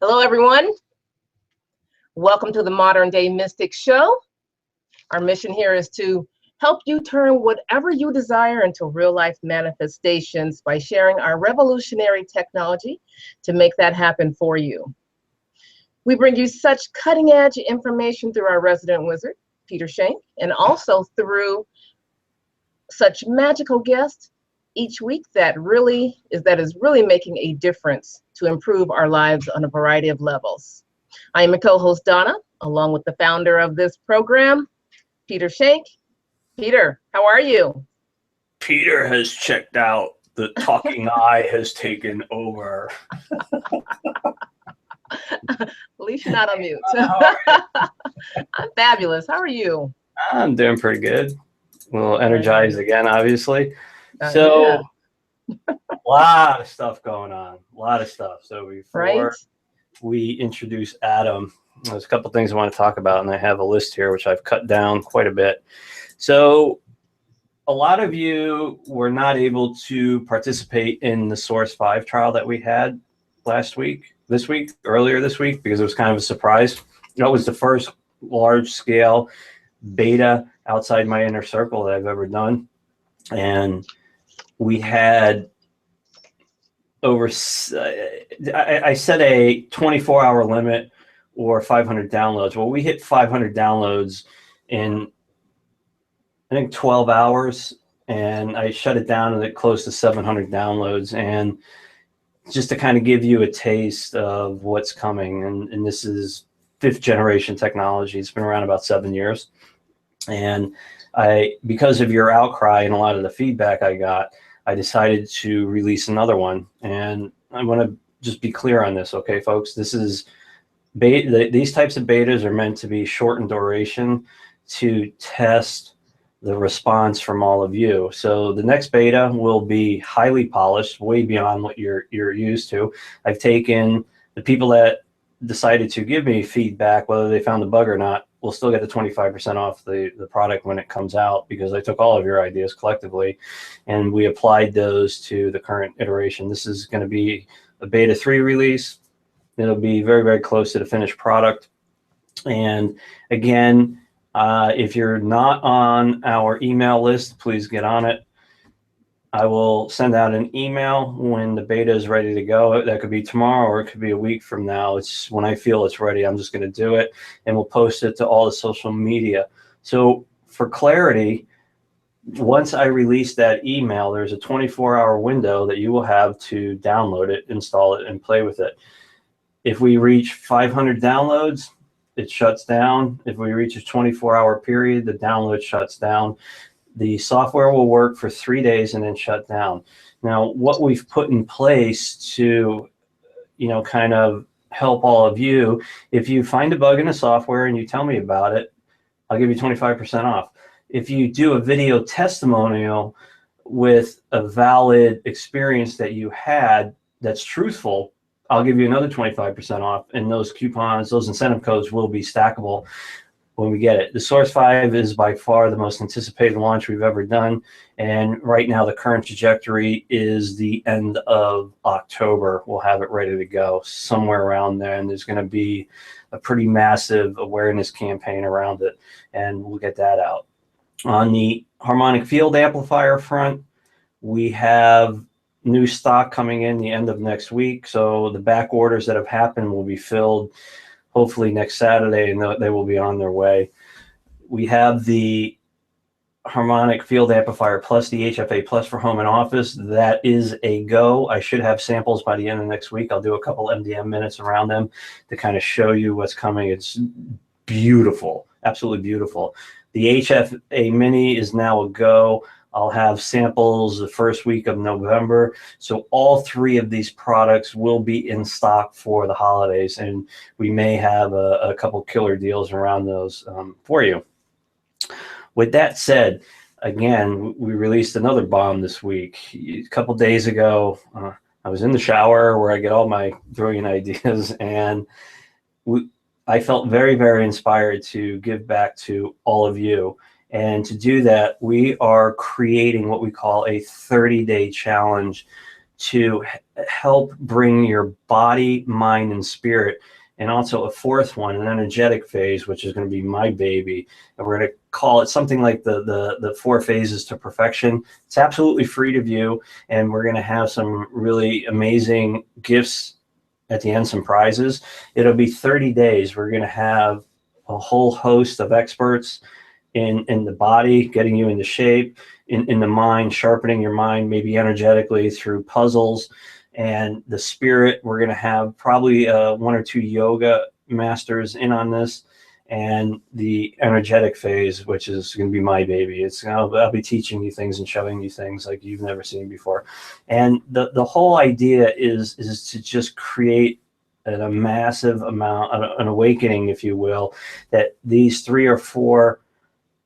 Hello, everyone. Welcome to the Modern Day Mystic Show. Our mission here is to help you turn whatever you desire into real-life manifestations by sharing our revolutionary technology to make that happen for you. We bring you such cutting-edge information through our resident wizard, Peter Schenk, and also through such magical guests each week that is really making a difference to improve our lives on a variety of levels. I am your co-host Donna, along with the founder of this program, Peter Schenk. Peter, how are you? Peter has checked out. The talking eye has taken over. At least you're not on mute. I'm fabulous. How are you? I'm doing pretty good. A little energized again, obviously. A lot of stuff going on. A lot of stuff. So before we introduce Adam, there's a couple things I want to talk about, and I have a list here which I've cut down quite a bit. So a lot of you were not able to participate in the Source 5 trial that we had earlier this week, because it was kind of a surprise. That was the first large-scale beta outside my inner circle that I've ever done. And we had over, I set a 24-hour limit or 500 downloads. Well, we hit 500 downloads in, I think, 12 hours, and I shut it down at close to 700 downloads. And just to kind of give you a taste of what's coming, and this is 5th generation technology. It's been around about 7 years. And because of your outcry and a lot of the feedback I got, I decided to release another one. And I want to just be clear on this, okay, folks? This is these types of betas are meant to be short in duration to test the response from all of you. So the next beta will be highly polished, way beyond what you're used to. I've taken the people that decided to give me feedback, whether they found the bug or not, will still get the 25% off the product when it comes out, because I took all of your ideas collectively and we applied those to the current iteration. This is going to be a beta 3 release. It'll be very, very close to the finished product. And again, if you're not on our email list, please get on it. I will send out an email when the beta is ready to go. That could be tomorrow or it could be a week from now. It's when I feel it's ready, I'm just going to do it, and we'll post it to all the social media. So for clarity, once I release that email, there's a 24-hour window that you will have to download it, install it, and play with it. If we reach 500 downloads, it shuts down. If we reach a 24-hour period, the download shuts down. The software will work for 3 days and then shut down. Now, what we've put in place to, kind of help all of you, if you find a bug in the software and you tell me about it, I'll give you 25% off. If you do a video testimonial with a valid experience that you had that's truthful, I'll give you another 25% off, and those coupons, those incentive codes will be stackable when we get it. The Source 5 is by far the most anticipated launch we've ever done, and right now the current trajectory is the end of October. We'll have it ready to go somewhere around there, and there's going to be a pretty massive awareness campaign around it, and we'll get that out. On the harmonic field amplifier front, we have new stock coming in the end of next week, so the back orders that have happened will be filled hopefully next Saturday, and they will be on their way. We have the harmonic field amplifier plus the HFA plus for home and office. That is a go. I should have samples by the end of next week. I'll do a couple MDM minutes around them to kind of show you what's coming. It's beautiful, absolutely beautiful. The HFA mini is now a go. I'll have samples the first week of November. So all 3 of these products will be in stock for the holidays, and we may have a couple killer deals around those for you. With that said, again, we released another bomb this week. A couple days ago, I was in the shower where I get all my brilliant ideas, and I felt very, very inspired to give back to all of you. And to do that, we are creating what we call a 30-day challenge to help bring your body, mind, and spirit. And also a fourth one, an energetic phase, which is going to be my baby. And we're going to call it something like the 4 phases to perfection. It's absolutely free to view. And we're going to have some really amazing gifts at the end, some prizes. It'll be 30 days. We're going to have a whole host of experts in the body, getting you into shape, in the mind, sharpening your mind, maybe energetically through puzzles. And the spirit, we're going to have probably 1 or 2 yoga masters in on this. And the energetic phase, which is going to be my baby. I'll be teaching you things and showing you things like you've never seen before. And the whole idea is to just create a massive amount, an awakening, if you will, that these 3 or 4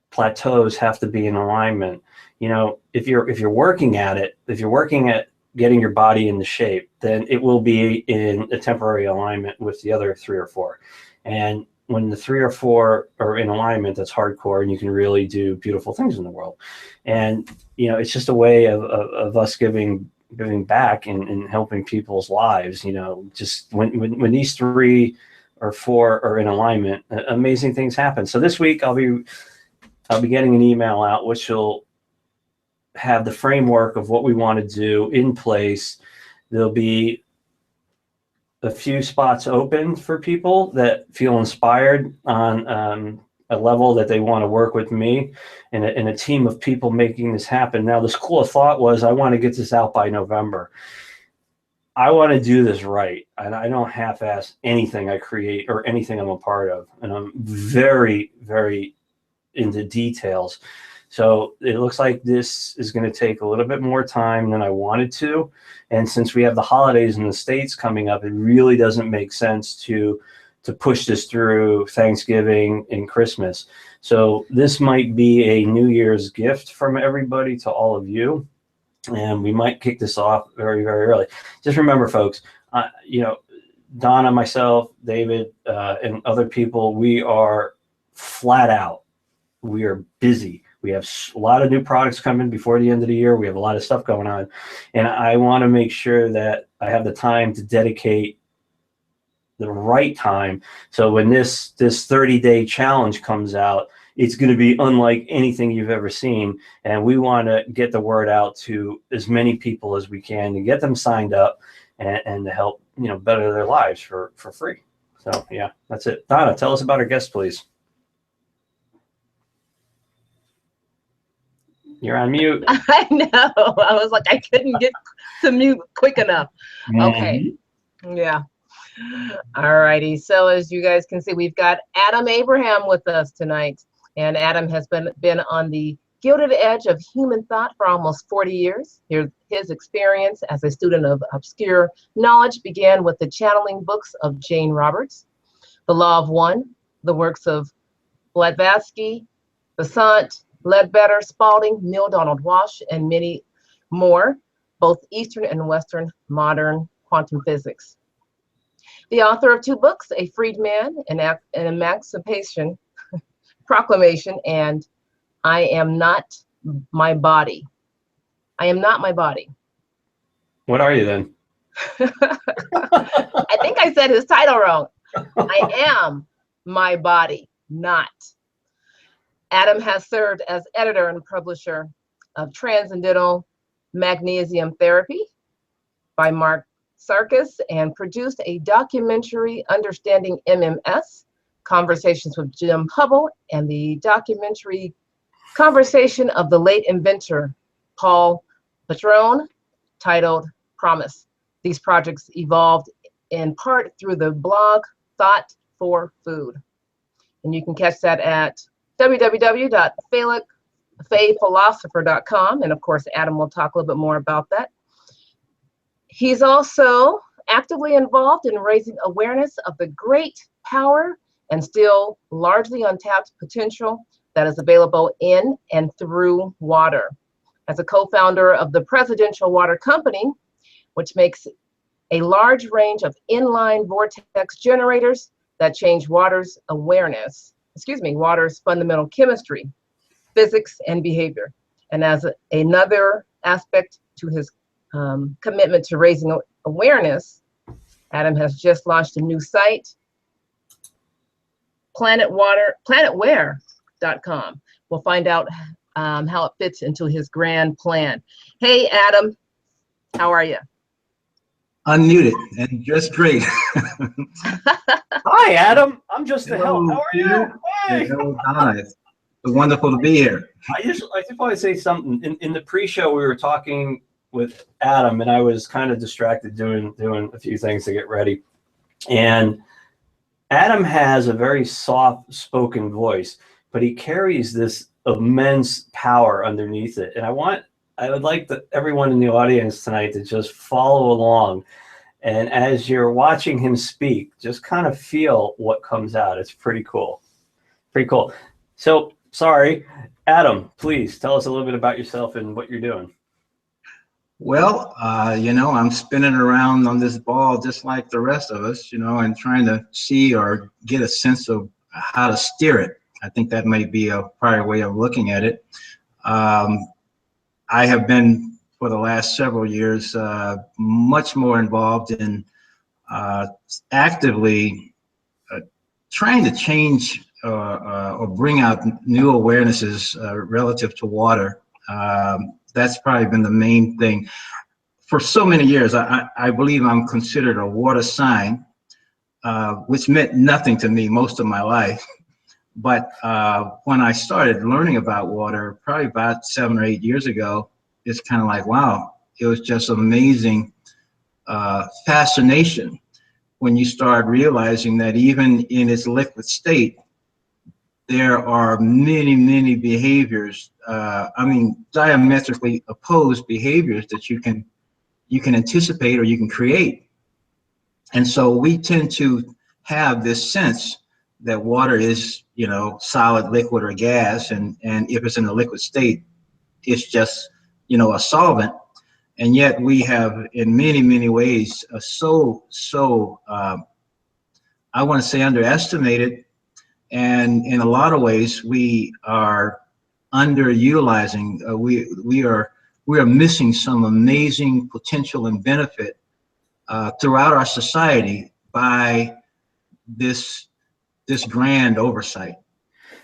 plateaus have to be in alignment. You know, if you're working at it, if you're working at getting your body into shape, then it will be in a temporary alignment with the other 3 or 4. And when the 3 or 4 are in alignment, that's hardcore, and you can really do beautiful things in the world. And, you know, it's just a way of us giving back and helping people's lives. You know, just when these 3 or 4 are in alignment, amazing things happen. So this week I'll be getting an email out, which will have the framework of what we want to do in place. There'll be a few spots open for people that feel inspired on a level that they want to work with me and a team of people making this happen. Now, the school of thought was, I want to get this out by November. I want to do this right, and I don't half-ass anything I create or anything I'm a part of. And I'm very, very into details. So it looks like this is going to take a little bit more time than I wanted to. And since we have the holidays in the States coming up, it really doesn't make sense to push this through Thanksgiving and Christmas. So this might be a New Year's gift from everybody to all of you. And we might kick this off very, very early. Just remember, folks, you know, Donna, myself, David, and other people, we are flat out. We are busy. We have a lot of new products coming before the end of the year. We have a lot of stuff going on. And I want to make sure that I have the time to dedicate the right time. So when this 30-day challenge comes out, it's going to be unlike anything you've ever seen. And we want to get the word out to as many people as we can to get them signed up and to help, you know, better their lives for free. So yeah, that's it. Donna, tell us about our guest, please. You're on mute. I know. I was like, I couldn't get to mute quick enough. Okay. Yeah. All righty. So as you guys can see, we've got Adam Abraham with us tonight. And Adam has been on the gilded edge of human thought for almost 40 years. His experience as a student of obscure knowledge began with the channeling books of Jane Roberts, The Law of One, the works of Blavatsky, Besant, Ledbetter, Spaulding, Neale Donald Walsch, and many more, both Eastern and Western modern quantum physics. The author of 2 books, A Freedman, an Emancipation Proclamation, and I Am Not My Body. I am not my body. What are you then? I think I said his title wrong. I am my body, not. Adam has served as editor and publisher of Transcendental Magnesium Therapy by Mark Sarkis and produced a documentary, Understanding MMS, Conversations with Jim Hubble, and the documentary Conversation of the Late Inventor, Paul Patrone, titled Promise. These projects evolved in part through the blog Thought for Food. And you can catch that at www.fayphilosopher.com. And of course, Adam will talk a little bit more about that. He's also actively involved in raising awareness of the great power and still largely untapped potential that is available in and through water. As a co-founder of the Presidential Water Company, which makes a large range of inline vortex generators that change water's fundamental chemistry, physics, and behavior. And as another aspect to his commitment to raising awareness, Adam has just launched a new site, planetware.com. We'll find out how it fits into his grand plan. Hey, Adam, how are you? Unmuted and just great. Hi, Adam. I'm just the Hello, hell. How are Peter. you? Hey. Hello, Donna. It's wonderful to be here. I just want to say something. In the pre-show, we were talking with Adam, and I was kind of distracted doing a few things to get ready. And Adam has a very soft-spoken voice, but he carries this immense power underneath it. And I would like everyone in the audience tonight to just follow along. And as you're watching him speak, just kind of feel what comes out. It's pretty cool. Pretty cool. So, sorry, Adam, please tell us a little bit about yourself and what you're doing. Well, I'm spinning around on this ball just like the rest of us, and trying to see or get a sense of how to steer it. I think that might be a prior way of looking at it. I have been, for the last several years, much more involved in actively trying to change or bring out new awarenesses relative to water. That's probably been the main thing. For so many years, I believe I'm considered a water sign, which meant nothing to me most of my life. But when I started learning about water, probably about 7 or 8 years ago, it's kind of like, wow, it was just amazing fascination when you start realizing that even in its liquid state, there are many, many behaviors, diametrically opposed behaviors that you can anticipate or you can create. And so we tend to have this sense that water is, solid, liquid, or gas, and if it's in a liquid state, it's just, a solvent. And yet we have, in many, many ways, I want to say underestimated. And in a lot of ways, we are underutilizing. We are missing some amazing potential and benefit throughout our society by this grand oversight.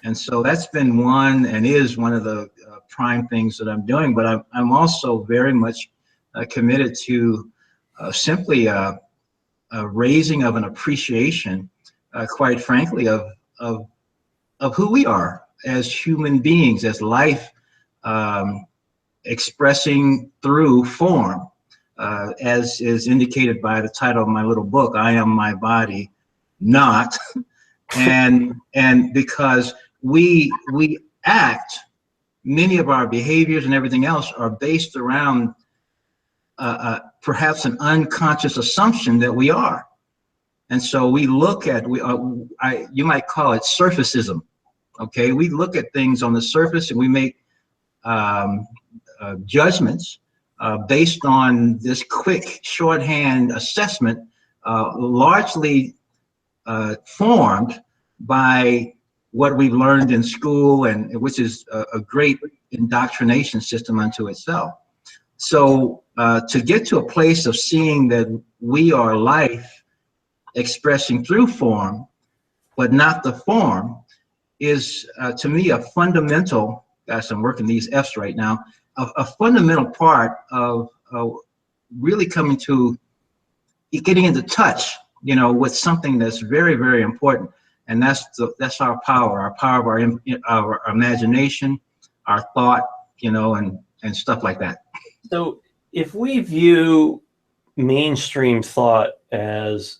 And so that's been one and is one of the prime things that I'm doing. But I'm also very much committed to simply a raising of an appreciation, quite frankly, of who we are as human beings, as life expressing through form, as is indicated by the title of my little book, I Am My Body Not. and because we act, many of our behaviors and everything else are based around perhaps an unconscious assumption that we are. And so we look at, you might call it surfacism, okay? We look at things on the surface and we make judgments based on this quick shorthand assessment, largely formed by what we've learned in school, and which is a great indoctrination system unto itself. So to get to a place of seeing that we are life expressing through form, but not the form, is to me a fundamental, gosh, I'm working these F's right now, a fundamental part of really coming to getting into touch, with something that's very, very important. And that's our power of our imagination, our thought, and stuff like that. So if we view mainstream thought as,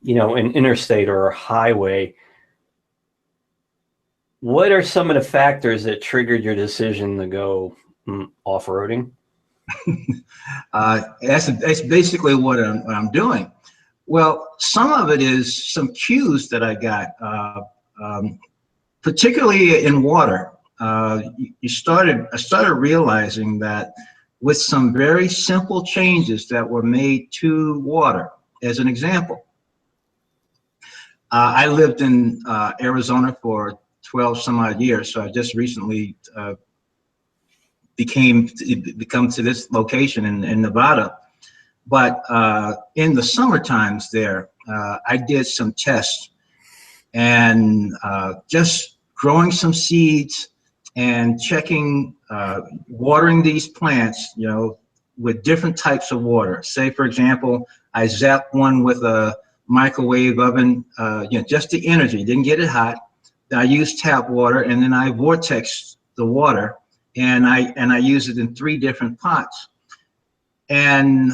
an interstate or a highway, what are some of the factors that triggered your decision to go off-roading? That's basically what I'm doing. Well, some of it is some cues that I got, particularly in water. I started realizing that with some very simple changes that were made to water. As an example, I lived in Arizona for 12 some odd years, so I just recently become to this location in Nevada. But in the summer times there, I did some tests and just growing some seeds and checking, watering these plants, you know, with different types of water. Say, for example, I zapped one with a microwave oven, you know, just the energy, didn't get it hot. I used tap water, and then I vortex the water, and I use it in 3 different pots. And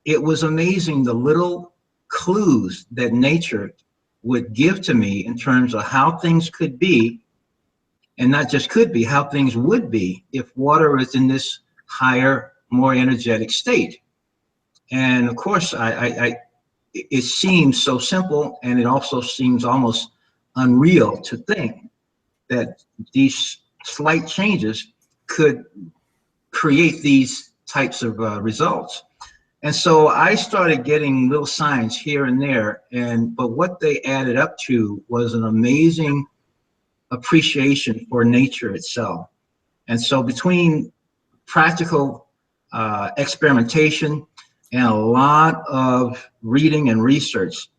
it was amazing the little clues that nature would give to me in terms of how things could be, and not just could be, how things would be if water is in this higher, more energetic state. And of course, it seems so simple, and it also seems almost unreal to think that these slight changes could create these types of results. And so I started getting little signs here and there, but what they added up to was an amazing appreciation for nature itself. And so between practical experimentation and a lot of reading and research,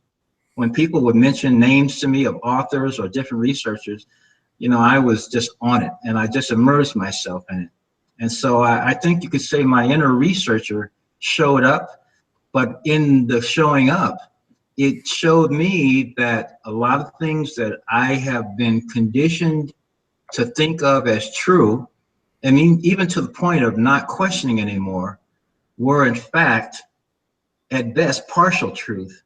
when people would mention names to me of authors or different researchers, you know, I was just on it, and I just immersed myself in it. And so I think you could say my inner researcher showed up, but in the showing up, it showed me that a lot of things that I have been conditioned to think of as true, I mean, even to the point of not questioning anymore, were in fact, at best, partial truth,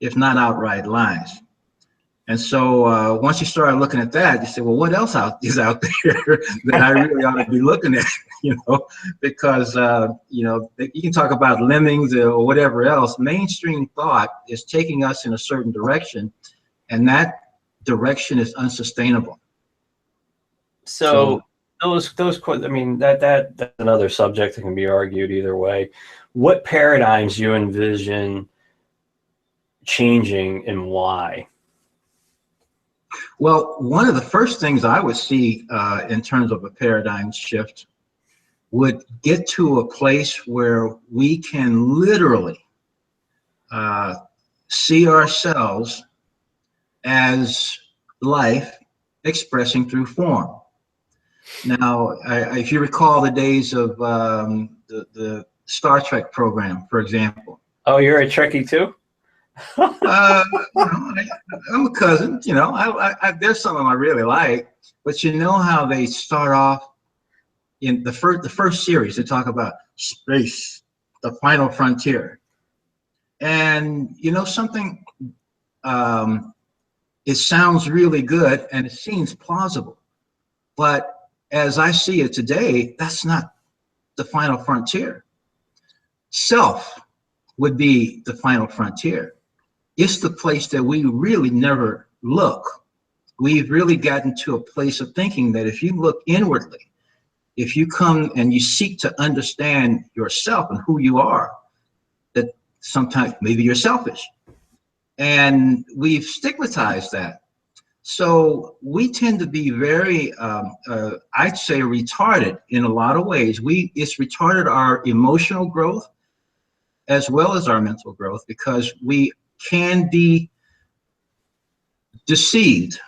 if not outright lies. And so once you start looking at that, you say, well, what else is out there that I really ought to be looking at, you know, because, you know, you can talk about lemmings or whatever else. Mainstream thought is taking us in a certain direction, and that direction is unsustainable. So those, I mean, that's another subject that can be argued either way. What paradigms you envision changing and why? Well, one of the first things I would see in terms of a paradigm shift would get to a place where we can literally see ourselves as life expressing through form. Now, if you recall the days of the Star Trek program, for example. Oh, you're a Trekkie too? You know, I'm a cousin, you know, there's some of them I really like, but you know how they start off in the first series, they talk about space, the final frontier. And you know something, it sounds really good and it seems plausible, but as I see it today, that's not the final frontier. Self would be the final frontier. It's the place that we really never look. We've really gotten to a place of thinking that if you look inwardly, if you come and you seek to understand yourself and who you are, that sometimes maybe you're selfish. And we've stigmatized that. So we tend to be very, I'd say, retarded in a lot of ways. It's retarded our emotional growth as well as our mental growth, because we can be deceived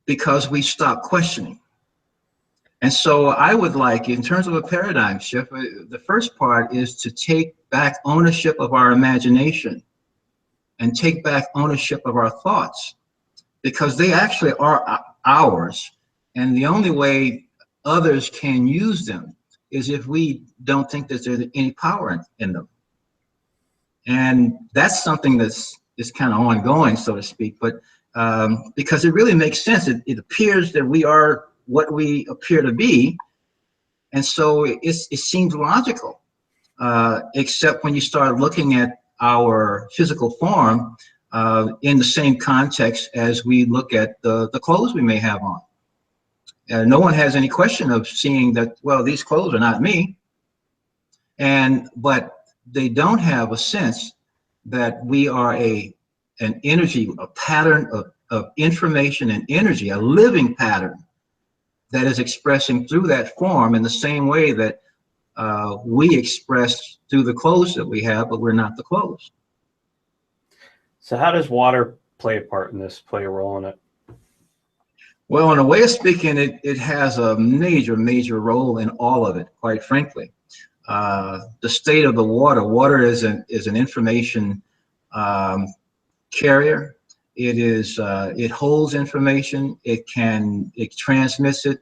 because we stop questioning. And so I would like, in terms of a paradigm shift, the first part is to take back ownership of our imagination and take back ownership of our thoughts, because they actually are ours. And the only way others can use them is if we don't think that there's any power in them. And that's something that's kind of ongoing, so to speak, but because it really makes sense. It appears that we are what we appear to be, and so it seems logical, except when you start looking at our physical form in the same context as we look at the clothes we may have on. No one has any question of seeing that, well, these clothes are not me, but they don't have a sense that we are an energy, a pattern of information and energy, a living pattern that is expressing through that form in the same way that we express through the clothes that we have, but we're not the clothes. So how does water play a part in this, play a role in it? Well, in a way of speaking, it has a major role in all of it, quite frankly. The state of the water is an information carrier. It holds information. It transmits it.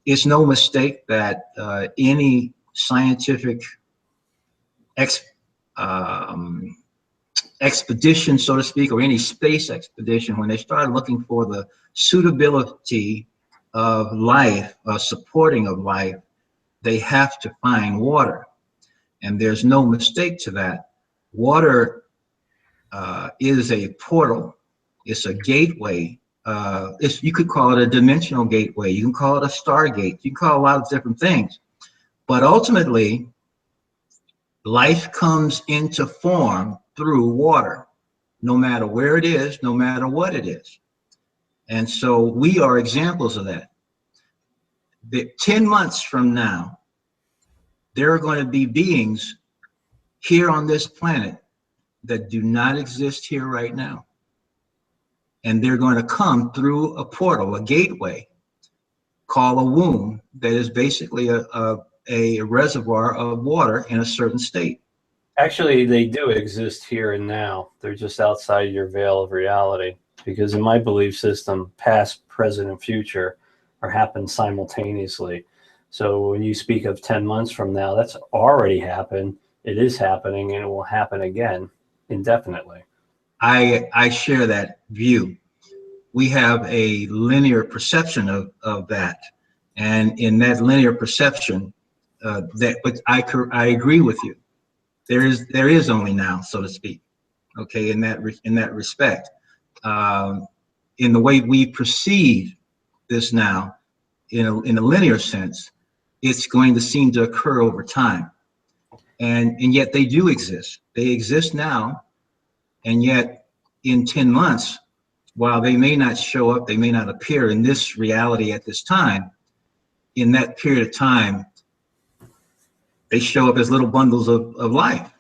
It's no mistake that any scientific expedition, so to speak, or any space expedition, when they started looking for the suitability of life, supporting of life, they have to find water. And there's no mistake to that. Water is a portal. It's a gateway. You could call it a dimensional gateway. You can call it a stargate. You can call it a lot of different things. But ultimately, life comes into form through water, no matter where it is, no matter what it is. And so we are examples of that. 10 months from now, there are going to be beings here on this planet that do not exist here right now. And they're going to come through a portal, a gateway, called a womb, that is basically a reservoir of water in a certain state. Actually, they do exist here and now. They're just outside your veil of reality. Because in my belief system, past, present, and future are happening simultaneously. So when you speak of 10 months from now, that's already happened. It is happening, and it will happen again indefinitely. I share that view. We have a linear perception of that. And in that linear perception, but I agree with you. There is only now, so to speak. Okay, in that respect, in the way we perceive this now, in a linear sense, it's going to seem to occur over time, and yet they do exist. They exist now, and yet in 10 months, while they may not show up, they may not appear in this reality at this time. In that period of time, they show up as little bundles of life.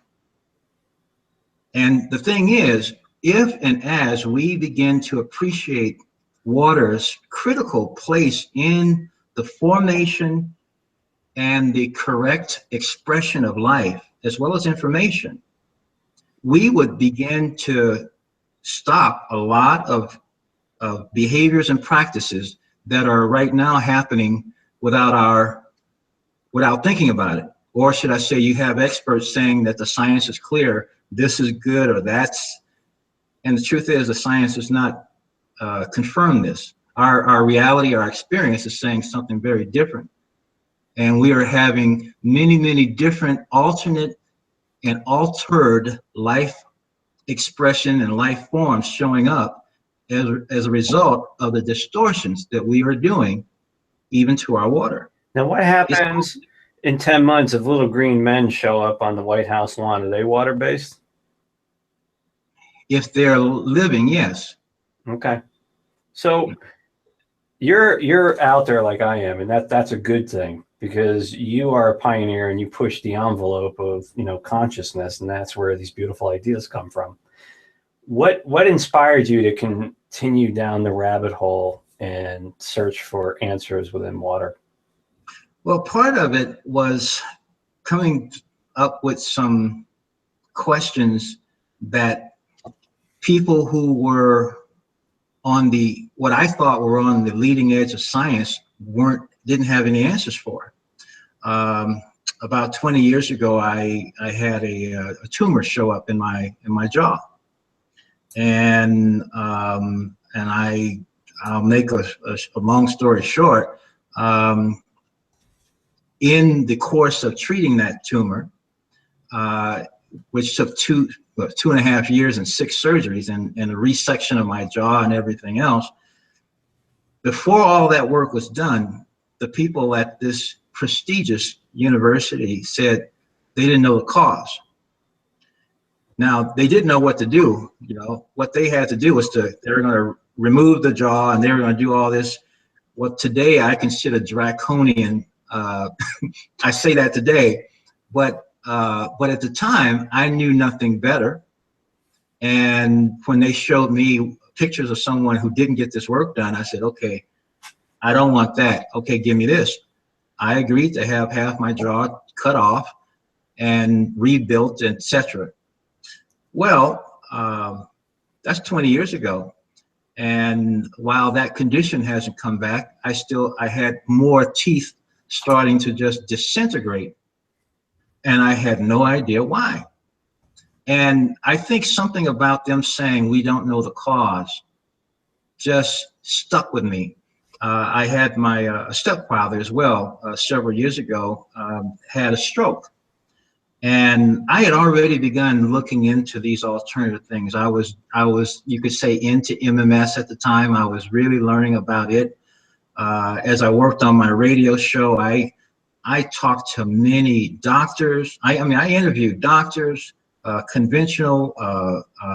And the thing is, if and as we begin to appreciate water's critical place in the formation and the correct expression of life, as well as information, we would begin to stop a lot of behaviors and practices that are right now happening without thinking about it. Or should I say, you have experts saying that the science is clear, this is good or that's, and the truth is the science does not confirm this. Our reality, our experience is saying something very different. And we are having many different alternate and altered life expression and life forms showing up as a result of the distortions that we are doing even to our water. Now, what happens in 10 months if little green men show up on the White House lawn? Are they water-based? If they're living, yes. Okay. So you're out there like I am, and that's a good thing, because you are a pioneer and you push the envelope of, consciousness, and that's where these beautiful ideas come from. What inspired you to continue down the rabbit hole and search for answers within water? Well, part of it was coming up with some questions that people who were on what I thought were on the leading edge of science didn't have any answers for. About 20 years ago, I had a tumor show up in my jaw, and I'll make a long story short. In the course of treating that tumor, which took 2.5 years and 6 surgeries and a resection of my jaw and everything else, before all that work was done, the people at this prestigious university said they didn't know the cause. Now, they didn't know what to do. What they had to do was they were going to remove the jaw, and they were going to do all this Well, today I consider draconian. I say that today, but at the time I knew nothing better. And when they showed me pictures of someone who didn't get this work done, I said, okay, I don't want that. Okay, give me this. I agreed to have half my jaw cut off and rebuilt, etc. Well, that's 20 years ago. And while that condition hasn't come back, I had more teeth starting to just disintegrate. And I had no idea why. And I think something about them saying we don't know the cause just stuck with me. I had my stepfather as well, several years ago, had a stroke. And I had already begun looking into these alternative things. I was, you could say, into MMS at the time. I was really learning about it. As I worked on my radio show, I talked to many doctors. I interviewed doctors, conventional,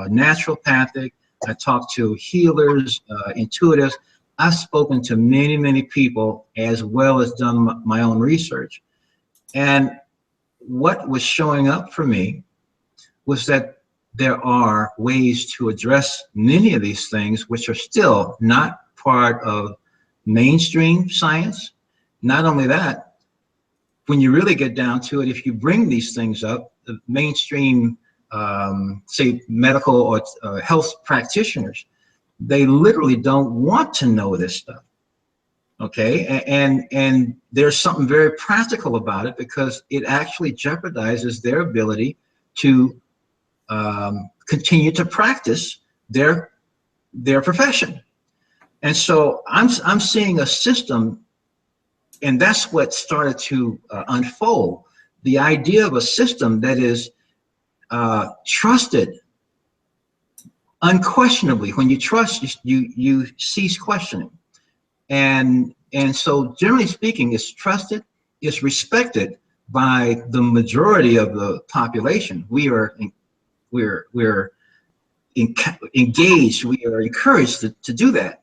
naturopathic. I talked to healers, intuitives. I've spoken to many, many people, as well as done my own research. And what was showing up for me was that there are ways to address many of these things which are still not part of mainstream science. Not only that, when you really get down to it, if you bring these things up, the mainstream, say, medical or health practitioners, they literally don't want to know this stuff. Okay, and there's something very practical about it, because it actually jeopardizes their ability to continue to practice their profession. And so I'm seeing a system, and that's what started to unfold. The idea of a system that is trusted unquestionably. When you trust, you cease questioning. And so generally speaking, it's trusted, it's respected by the majority of the population. We're engaged, we are encouraged to do that.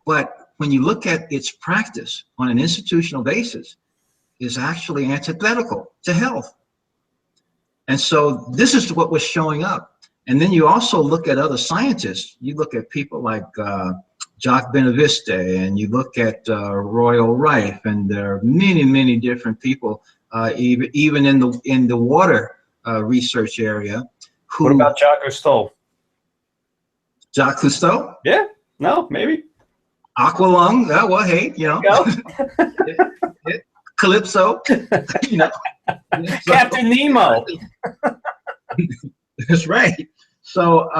But when you look at its practice on an institutional basis, it's actually antithetical to health. And so this is what was showing up. And then you also look at other scientists. You look at people like Jacques Benaviste, and you look at Royal Rife, and there are many, many different people, even in the water research area. What about Jacques Cousteau? Jacques Cousteau? Yeah, no, maybe. Aqualung, well, hey, you know. Calypso, you know. Captain Nemo. That's right. So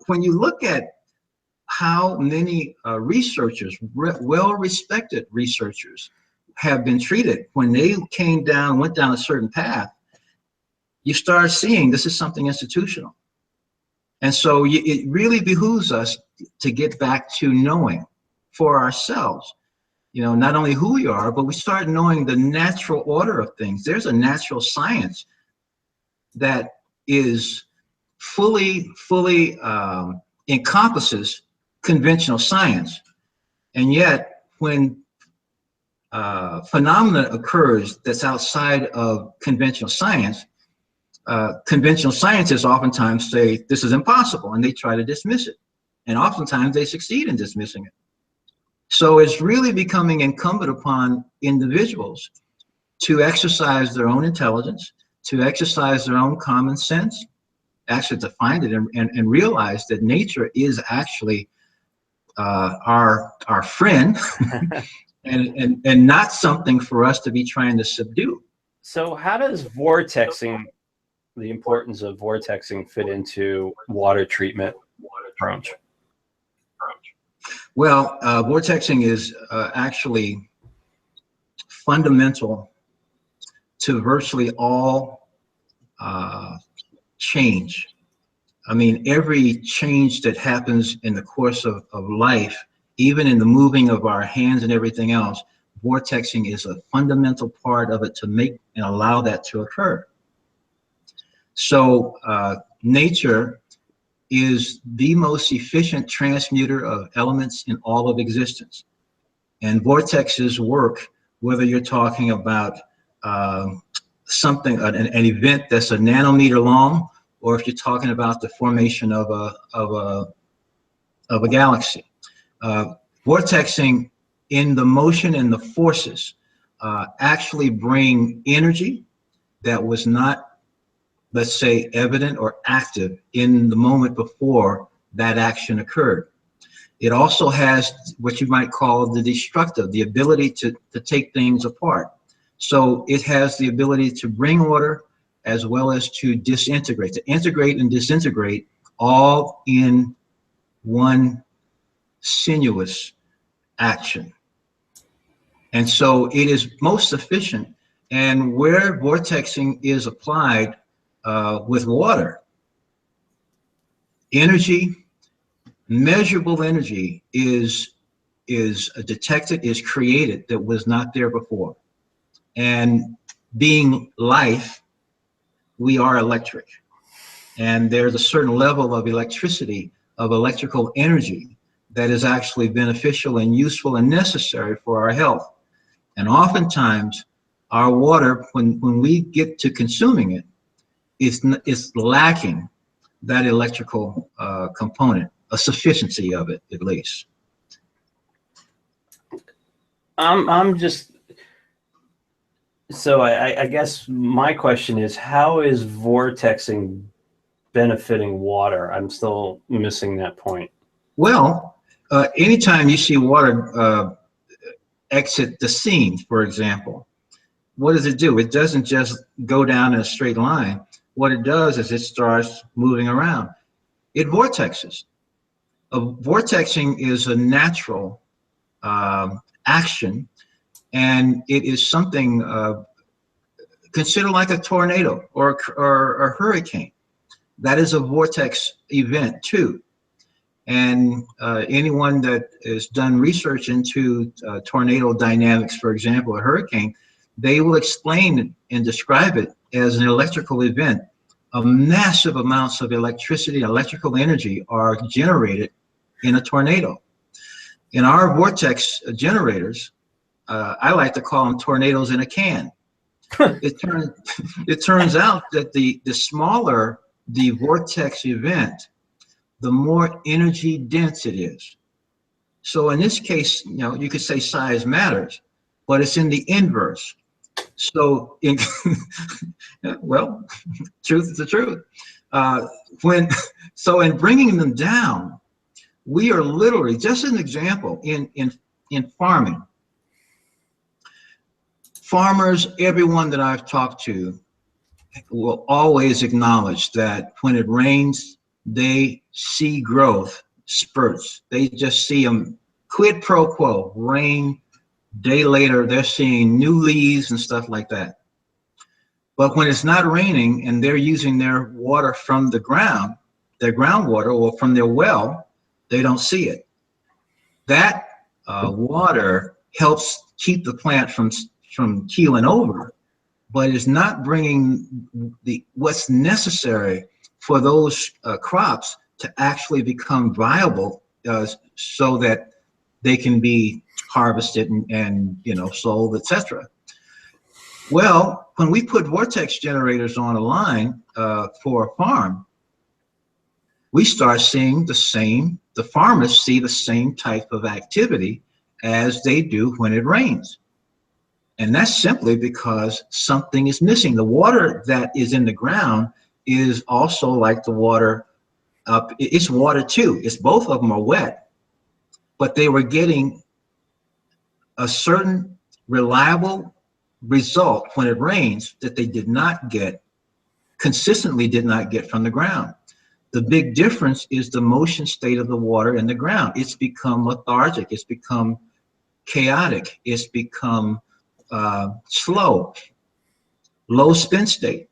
when you look at how many researchers, well-respected researchers, have been treated when they went down a certain path, you start seeing this is something institutional. And so it really behooves us to get back to knowing for ourselves, you know, not only who we are, but we start knowing the natural order of things. There's a natural science that is fully encompasses conventional science. And yet when phenomena occurs that's outside of conventional science, conventional scientists oftentimes say this is impossible, and they try to dismiss it. And oftentimes they succeed in dismissing it. So it's really becoming incumbent upon individuals to exercise their own intelligence, to exercise their own common sense, actually to find it and realize that nature is actually our friend and not something for us to be trying to subdue. So how does vortexing, the importance of vortexing, fit into water treatment approach? Well, vortexing is actually fundamental to virtually all change. I mean, every change that happens in the course of life, even in the moving of our hands and everything else, vortexing is a fundamental part of it to make and allow that to occur. So nature is the most efficient transmuter of elements in all of existence. And vortexes work whether you're talking about something, an event that's a nanometer long, or if you're talking about the formation of a galaxy. Vortexing in the motion and the forces actually bring energy that was not, let's say, evident or active in the moment before that action occurred. It also has what you might call the destructive, the ability to take things apart. So it has the ability to bring order as well as to disintegrate, to integrate and disintegrate all in one sinuous action. And so it is most efficient. And where vortexing is applied with water, energy, measurable energy is detected, is created that was not there before. And being life, we are electric. And there's a certain level of electricity, of electrical energy that is actually beneficial and useful and necessary for our health. And oftentimes our water, when we get to consuming it, it's lacking that electrical component, a sufficiency of it, at least. I'm just, so I guess my question is, how is vortexing benefiting water? I'm still missing that point. Well, anytime you see water exit the scene, for example, what does it do? It doesn't just go down in a straight line. What it does is it starts moving around. It vortexes. Vortexing is a natural action, and it is something considered like a tornado or a hurricane. That is a vortex event too. And anyone that has done research into tornado dynamics, for example, a hurricane, they will explain and describe it as an electrical event. Massive amounts of electricity, electrical energy are generated in a tornado. In our vortex generators, I like to call them tornadoes in a can. It turns out that the smaller the vortex event, the more energy dense it is. So in this case, you know, you could say size matters, but it's in the inverse. So in well, truth is the truth. So in bringing them down, we are literally, just an example, in farming. Farmers, everyone that I've talked to, will always acknowledge that when it rains, they see growth spurts. They just see them quid pro quo, rain, day later, they're seeing new leaves and stuff like that. But when it's not raining and they're using their water from the ground, their groundwater, or from their well, they don't see it. That water helps keep the plant from keeling over, but is not bringing what's necessary for those crops to actually become viable, so that they can be harvested and you know, sold, etc. Well, when we put vortex generators on a line for a farm, we start seeing the farmers see the same type of activity as they do when it rains. And that's simply because something is missing. The water that is in the ground is also like the water up, it's water too. It's both of them are wet, but they were getting a certain reliable result when it rains that they did not get, consistently did not get from the ground. The big difference is the motion state of the water in the ground. It's become lethargic, it's become chaotic, it's become slow, low spin state.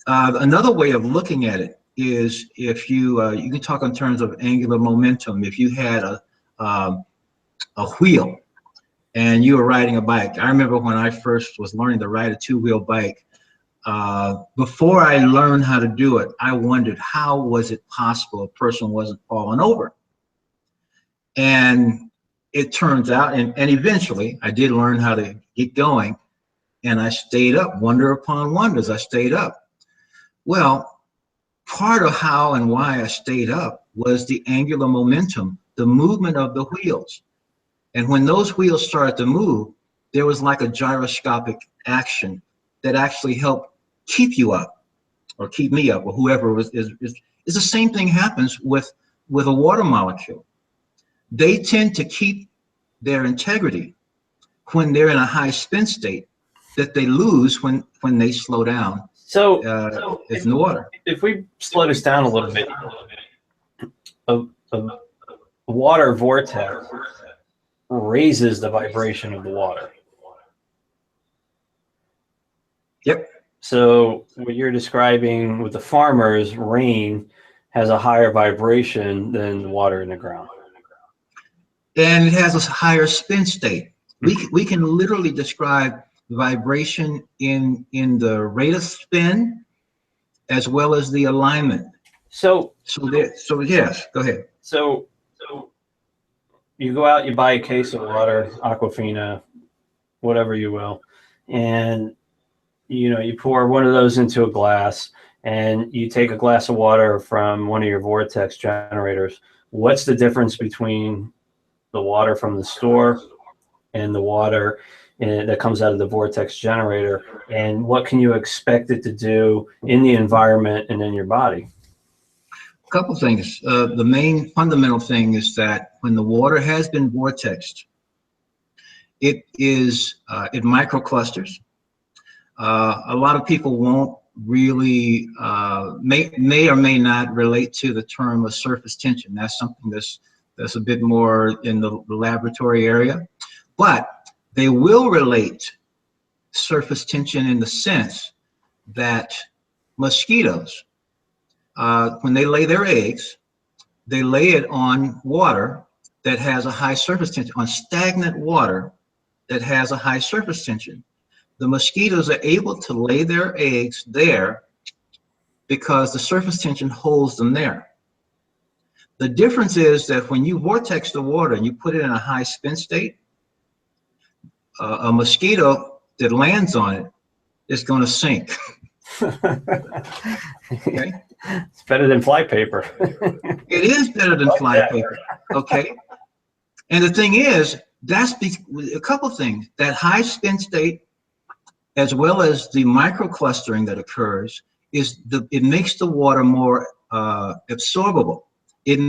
Another way of looking at it is if you can talk in terms of angular momentum. If you had a wheel and you were riding a bike. I remember when I first was learning to ride a two-wheel bike, before I learned how to do it, I wondered how was it possible a person wasn't falling over. And it turns out, and eventually I did learn how to get going, and I stayed up, wonder upon wonders, I stayed up. Well, part of how and why I stayed up was the angular momentum, the movement of the wheels. And when those wheels started to move, there was like a gyroscopic action that actually helped keep you up, or keep me up, or whoever is the same thing happens with a water molecule. They tend to keep their integrity when they're in a high spin state that they lose when they slow down. So it's in the water. If we slow this down a little bit, a water vortex raises the vibration of the water. Yep. So what you're describing with the farmers, rain has a higher vibration than the water in the ground. And it has a higher spin state. We can literally describe vibration in the rate of spin as well as the alignment. So yes, go ahead. So you go out, you buy a case of water, Aquafina, whatever you will, and you pour one of those into a glass, and you take a glass of water from one of your vortex generators. What's the difference between the water from the store and the water that comes out of the vortex generator, and what can you expect it to do in the environment and in your body? A couple things. The main fundamental thing is that when the water has been vortexed, it microclusters. A lot of people won't really, may or may not relate to the term of surface tension. That's something that's a bit more in the laboratory area, but they will relate surface tension in the sense that mosquitoes, when they lay their eggs, they lay it on water that has a high surface tension, on stagnant water that has a high surface tension. The mosquitoes are able to lay their eggs there because the surface tension holds them there. The difference is that when you vortex the water and you put it in a high spin state, a mosquito that lands on it is going to sink. Okay? It's better than flypaper. It is better than flypaper. Okay? And the thing is, that's a couple things. That high spin state, as well as the microclustering that occurs, it makes the water more absorbable. It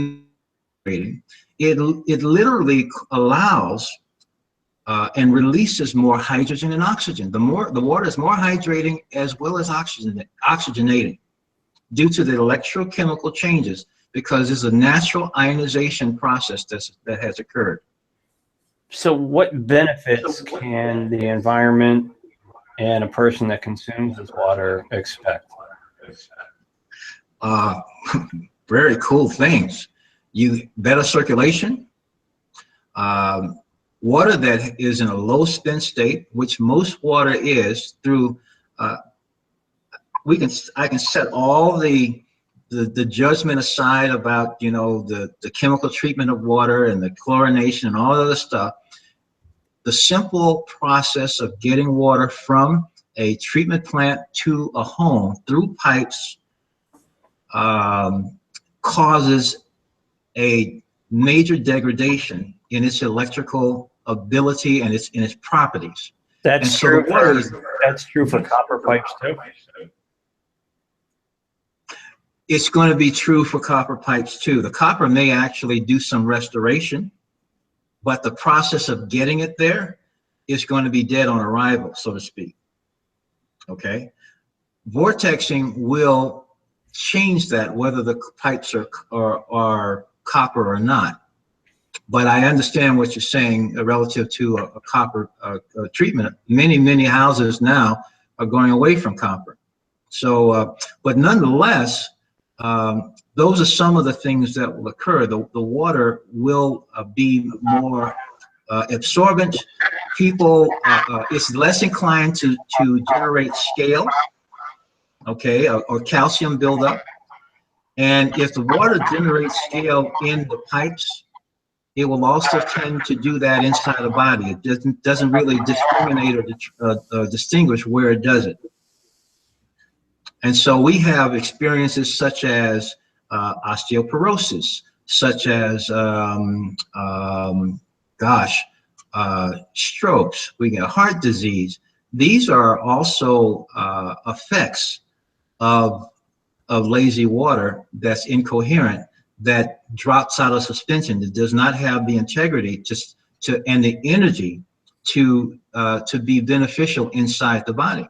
literally allows and releases more hydrogen and oxygen. The water is more hydrating as well as oxygenating due to the electrochemical changes, because it's a natural ionization process that has occurred. So what benefits can the environment and a person that consumes this water expect? Very cool things. Better circulation, water that is in a low spin state, which most water is, through I can set all the judgment aside about the chemical treatment of water and the chlorination and all other stuff. The simple process of getting water from a treatment plant to a home through pipes causes a major degradation in its electrical ability and in its properties. That's true. That's true for copper pipes too. It's going to be true for copper pipes too. The copper may actually do some restoration, but the process of getting it there is going to be dead on arrival, so to speak. Okay? Vortexing will change that, whether the pipes are copper or not. But I understand what you're saying relative to a copper treatment. Many houses now are going away from copper. So, but nonetheless, those are some of the things that will occur. The water will be more absorbent. People, it's less inclined to generate scale, okay, or calcium buildup. And if the water generates scale in the pipes, it will also tend to do that inside the body. It doesn't really discriminate or distinguish where it does it. And so we have experiences such as osteoporosis, such as strokes. We get heart disease. These are also effects of lazy water that's incoherent, that drops out of suspension, that does not have the integrity and the energy to be beneficial inside the body.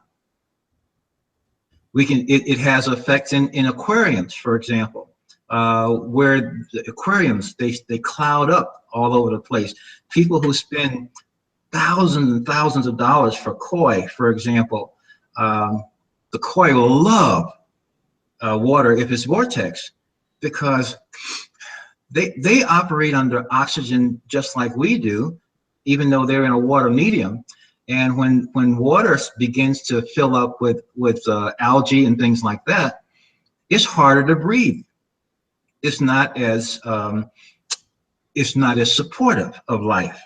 It has effects in aquariums, for example, where the aquariums, they cloud up all over the place. People who spend thousands and thousands of dollars for koi, for example, the koi will love water if it's vortex, because they operate under oxygen just like we do, even though they're in a water medium. And when water begins to fill up with algae and things like that, it's harder to breathe. It's not as supportive of life.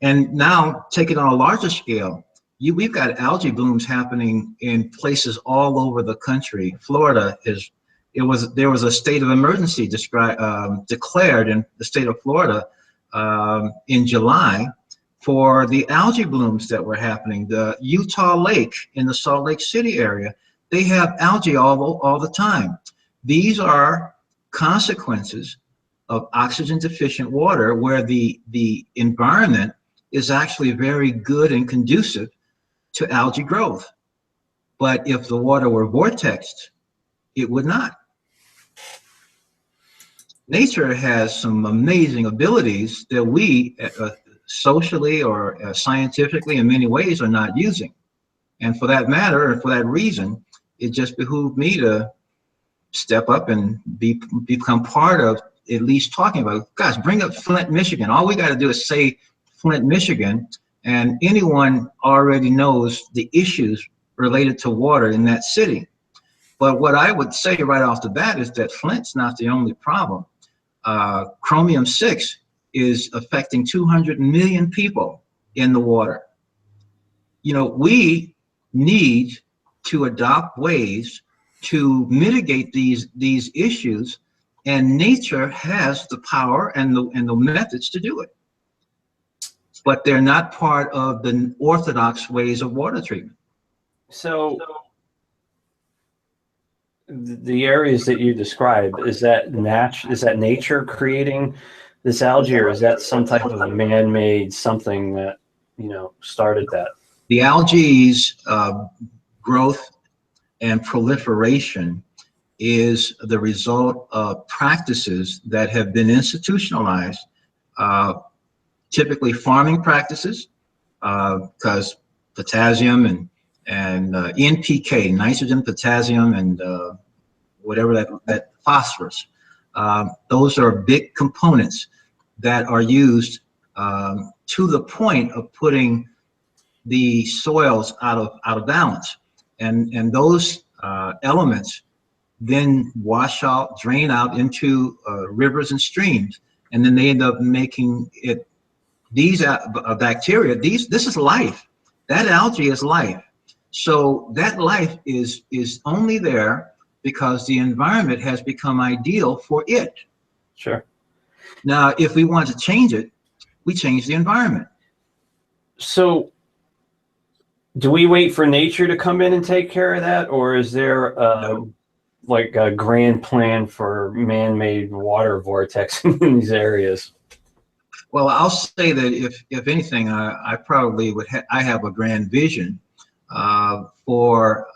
And now, take it on a larger scale, we've got algae blooms happening in places all over the country. Florida there was a state of emergency declared in the state of Florida in July for the algae blooms that were happening. The Utah Lake in the Salt Lake City area, they have algae all the time. These are consequences of oxygen deficient water, where the environment is actually very good and conducive to algae growth. But if the water were vortexed, it would not. Nature has some amazing abilities that we socially or scientifically in many ways are not using. And for that matter, and for that reason, it just behooved me to step up and become part of at least talking about it. Gosh, bring up Flint, Michigan. All we got to do is say Flint, Michigan, and anyone already knows the issues related to water in that city. But what I would say right off the bat is that Flint's not the only problem. Chromium-6 is affecting 200 million people in the water. You know, we need to adopt ways to mitigate these issues, and nature has the power and the methods to do it. But they're not part of the orthodox ways of water treatment. So the areas that you described, is that nature creating this algae, or is that some type of man-made something that, you know, started that? The algae's growth and proliferation is the result of practices that have been institutionalized, typically farming practices, because potassium and NPK, nitrogen, potassium, and whatever that phosphorus, those are big components that are used to the point of putting the soils out of balance, and those elements then wash out, drain out into rivers and streams, and then they end up making it. These bacteria, this is life. That algae is life. So that life is only there because the environment has become ideal for it. Sure. Now, if we want to change it, we change the environment. So do we wait for nature to come in and take care of that, or is there like a grand plan for man-made water vortexing in these areas? Well, I'll say that if anything, I probably would I have a grand vision for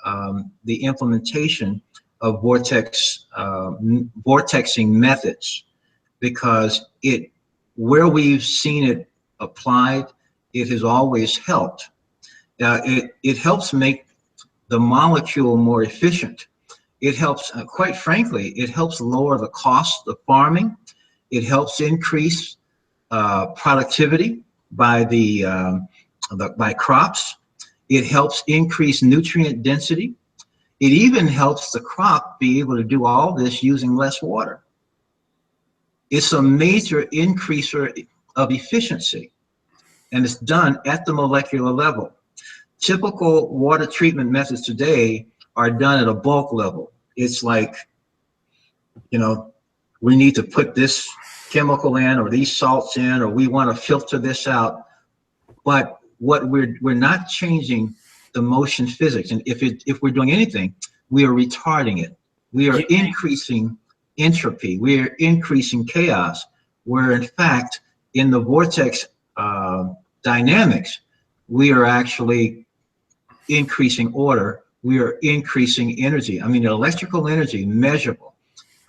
the implementation of vortexing methods, because where we've seen it applied, it has always helped. It helps make the molecule more efficient. It helps, quite frankly, it helps lower the cost of farming. It helps increase productivity by by crops. It helps increase nutrient density. It even helps the crop be able to do all this using less water. It's a major increaser of efficiency, and it's done at the molecular level. Typical water treatment methods today are done at a bulk level. It's like, you know, we need to put this chemical in, or these salts in, or we want to filter this out. But what we're not changing the motion physics. And if we're doing anything, we are retarding it. We are increasing entropy. We are increasing chaos. Where in fact, in the vortex dynamics, we are actually increasing order. We are increasing energy. I mean, electrical energy, measurable.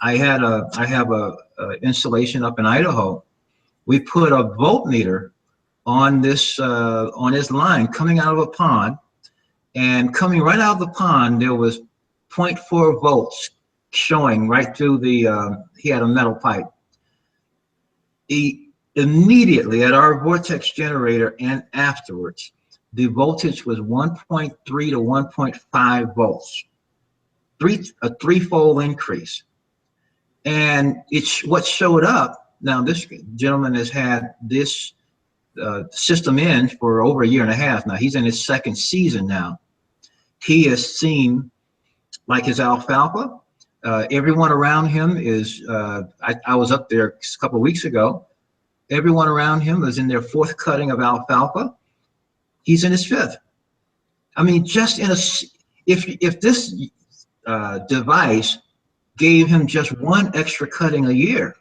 I have a installation up in Idaho. We put a voltmeter on this line coming out of a pond, and coming right out of the pond, there was 0.4 volts showing right through the, he had a metal pipe. Immediately at our vortex generator and afterwards, the voltage was 1.3 to 1.5 volts, a threefold increase. And what showed up, now this gentleman has had this system in for over a year and a half now. He's in his second season now. He has seen, like his alfalfa, everyone around him is, I was up there a couple of weeks ago, everyone around him is in their fourth cutting of alfalfa. He's in his fifth. I mean, just in if this device gave him just one extra cutting a year,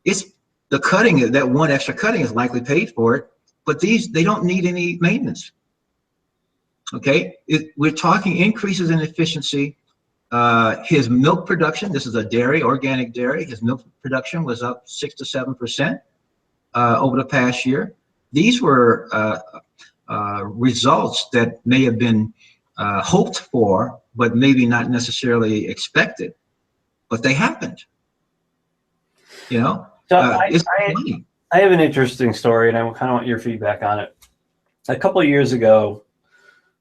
it's the cutting, that one extra cutting is likely paid for it, but they don't need any maintenance. Okay, we're talking increases in efficiency. His milk production, this is a dairy, organic dairy, his milk production was up 6 to 7% over the past year. These were results that may have been hoped for, but maybe not necessarily expected, but they happened. You know, so I have an interesting story, and I kind of want your feedback on it. A couple of years ago,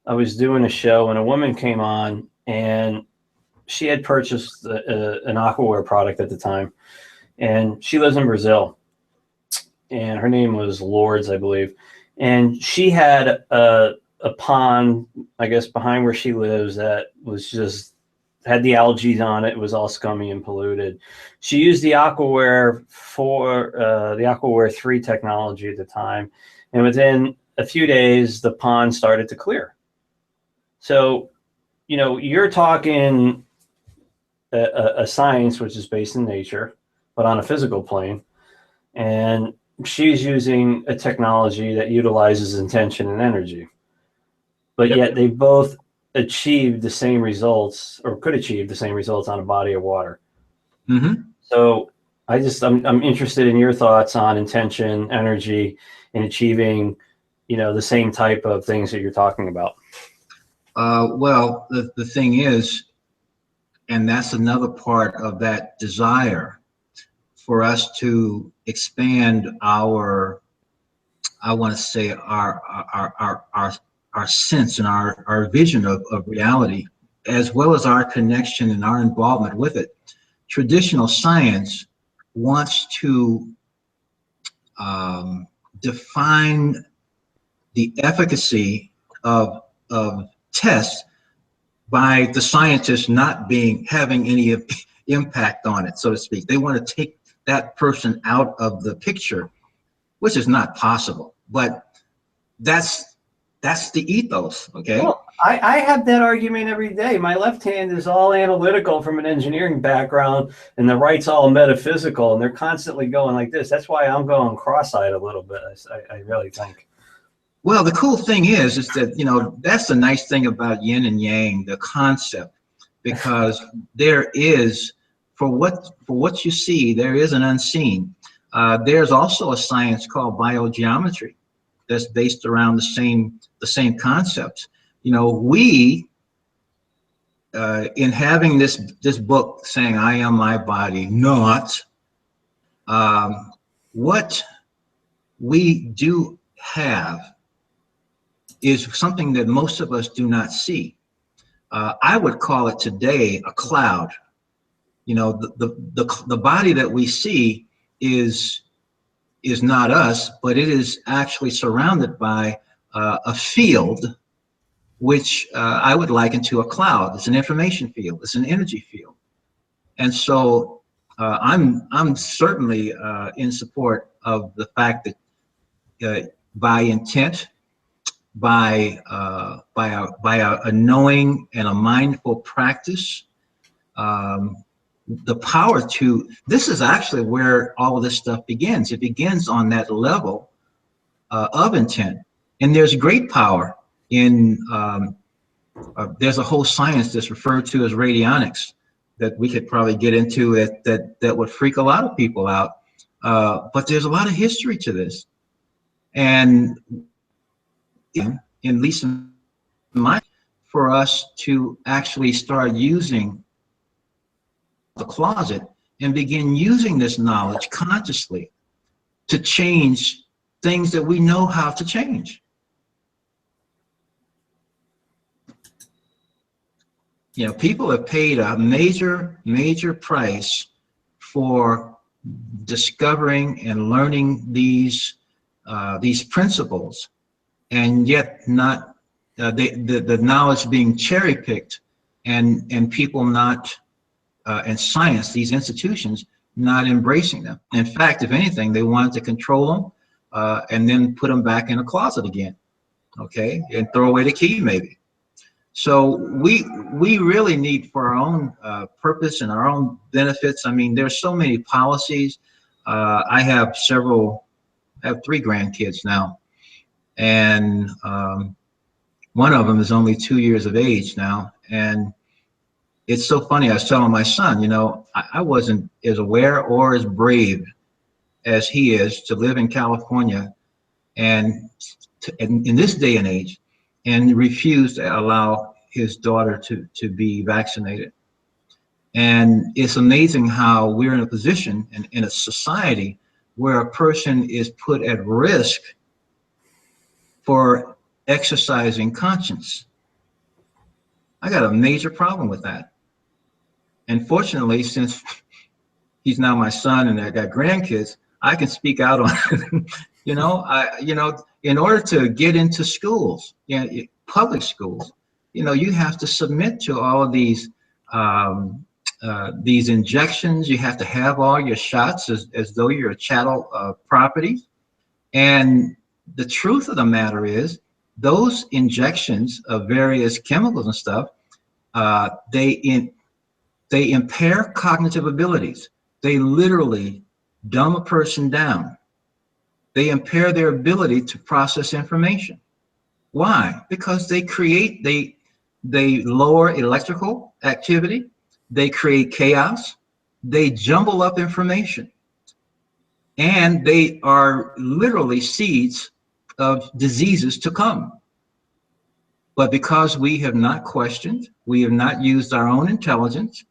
I was doing a show, and a woman came on, and she had purchased an aquaware product at the time, and she lives in Brazil, and her name was Lourdes, I believe. And she had a pond, I guess, behind where she lives that was just had the algae on it. It was all scummy and polluted. She used the aquaware for the aquaware 3 technology at the time, and within a few days, the pond started to clear. So, you know, you're talking a science which is based in nature, but on a physical plane, and she's using a technology that utilizes intention and energy, but yet they both achieved the same results, or could achieve the same results, on a body of water. Mm-hmm. So I'm interested in your thoughts on intention, energy, and achieving, you know, the same type of things that you're talking about. Well, the thing is, and that's another part of that desire for us to expand our, I want to say, our sense and our vision of reality, as well as our connection and our involvement with it. Traditional science wants to define the efficacy of tests by the scientists not having any impact on it, so to speak. They want to take that person out of the picture, which is not possible. But that's the ethos, okay? Well, I have that argument every day. My left hand is all analytical from an engineering background, and the right's all metaphysical, and they're constantly going like this. That's why I'm going cross-eyed a little bit, I really think. Well, the cool thing is that, you know, that's the nice thing about yin and yang, the concept, because there is, for what you see, there is an unseen. There's also a science called biogeometry that's based around the same concepts. You know, we, in having this book saying, I am my body, not, what we do have is something that most of us do not see. I would call it today a cloud. You know, the body that we see is not us, but it is actually surrounded by a field, which I would liken to a cloud. It's an information field. It's an energy field. And so I'm certainly in support of the fact that by intent, by a knowing and a mindful practice, the power to, this is actually where all of this stuff begins. It begins on that level of intent. And there's great power in, there's a whole science that's referred to as radionics that we could probably get into that would freak a lot of people out. But there's a lot of history to this. And at least in my, for us to actually start using the closet and begin using this knowledge consciously to change things that we know how to change. You know, people have paid a major price for discovering and learning these principles, and yet not the knowledge being cherry picked, and people not and science, these institutions, not embracing them. In fact, if anything, they wanted to control them and then put them back in a closet again, okay, and throw away the key maybe. So we really need, for our own purpose and our own benefits. I mean, there's so many policies. I have 3 grandkids now, and one of them is only 2 years of age now. And it's so funny, I was telling my son, you know, I wasn't as aware or as brave as he is to live in California and in this day and age, and refuse to allow his daughter to be vaccinated. And it's amazing how we're in a position in a society where a person is put at risk for exercising conscience. I got a major problem with that. And fortunately, since he's now my son and I got grandkids, I can speak out on it. You know, in order to get into schools, public schools, you know, you have to submit to all of these injections. You have to have all your shots as though you're a chattel property. And the truth of the matter is, those injections of various chemicals and stuff, they impair cognitive abilities. They literally dumb a person down. They impair their ability to process information. Why? Because they lower electrical activity, they create chaos, they jumble up information, and they are literally seeds of diseases to come. But because we have not questioned, we have not used our own intelligence,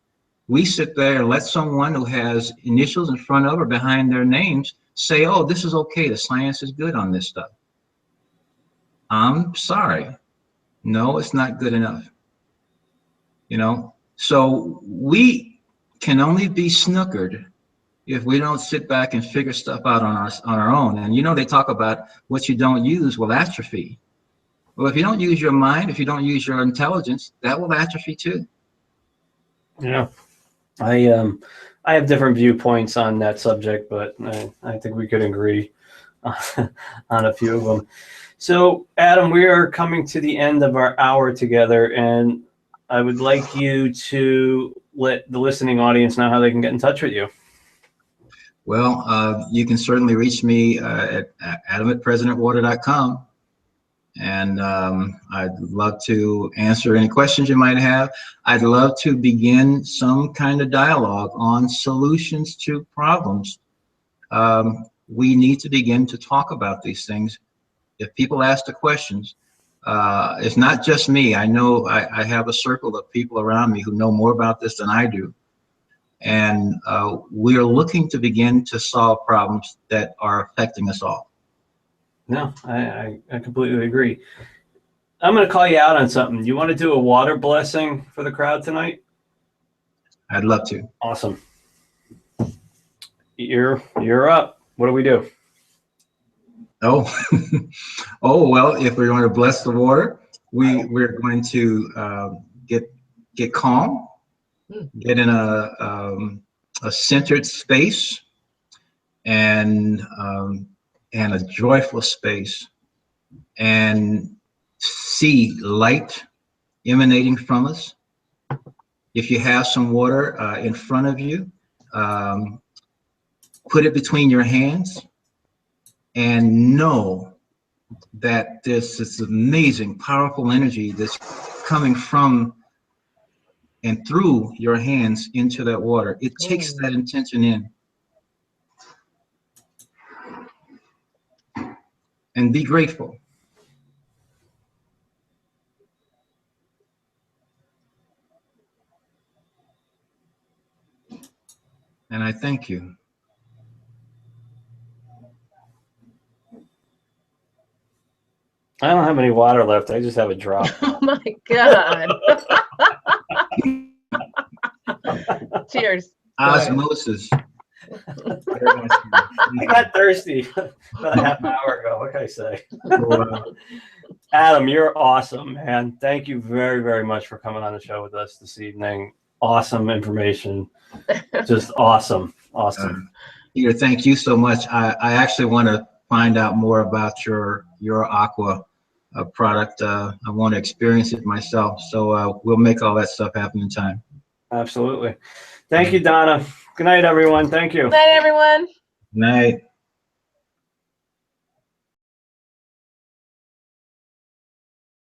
we sit there and let someone who has initials in front of or behind their names say, oh, this is okay, the science is good on this stuff. I'm sorry. No, it's not good enough. You know, so we can only be snookered if we don't sit back and figure stuff out on our own. And you know, they talk about what you don't use will atrophy. Well, if you don't use your mind, if you don't use your intelligence, that will atrophy too. Yeah. I have different viewpoints on that subject, but I think we could agree on a few of them. So, Adam, we are coming to the end of our hour together, and I would like you to let the listening audience know how they can get in touch with you. Well, you can certainly reach me at adam@presidentwater.com. And I'd love to answer any questions you might have. I'd love to begin some kind of dialogue on solutions to problems. We need to begin to talk about these things. If people ask the questions, it's not just me. I know I have a circle of people around me who know more about this than I do. And we are looking to begin to solve problems that are affecting us all. No, I completely agree. I'm going to call you out on something. You want to do a water blessing for the crowd tonight? I'd love to. Awesome. You're up. What do we do? Oh, oh well. If we're going to bless the water, we're going to get calm, get in a centered space, and a joyful space, and see light emanating from us. If you have some water in front of you, put it between your hands and know that there's this amazing, powerful energy that's coming from and through your hands into that water. It takes that intention in. And be grateful. And I thank you. I don't have any water left. I just have a drop. Oh my God. Cheers. Osmosis. I got thirsty about a half hour ago. What can I say? Adam, you're awesome, man. Thank you very, very much for coming on the show with us this evening. Awesome information. Just awesome. Awesome. Peter, thank you so much. I actually want to find out more about your aqua product. I want to experience it myself. So we'll make all that stuff happen in time. Absolutely. Thank you, Donna. Good night, everyone. Thank you. Good night, everyone. Good night.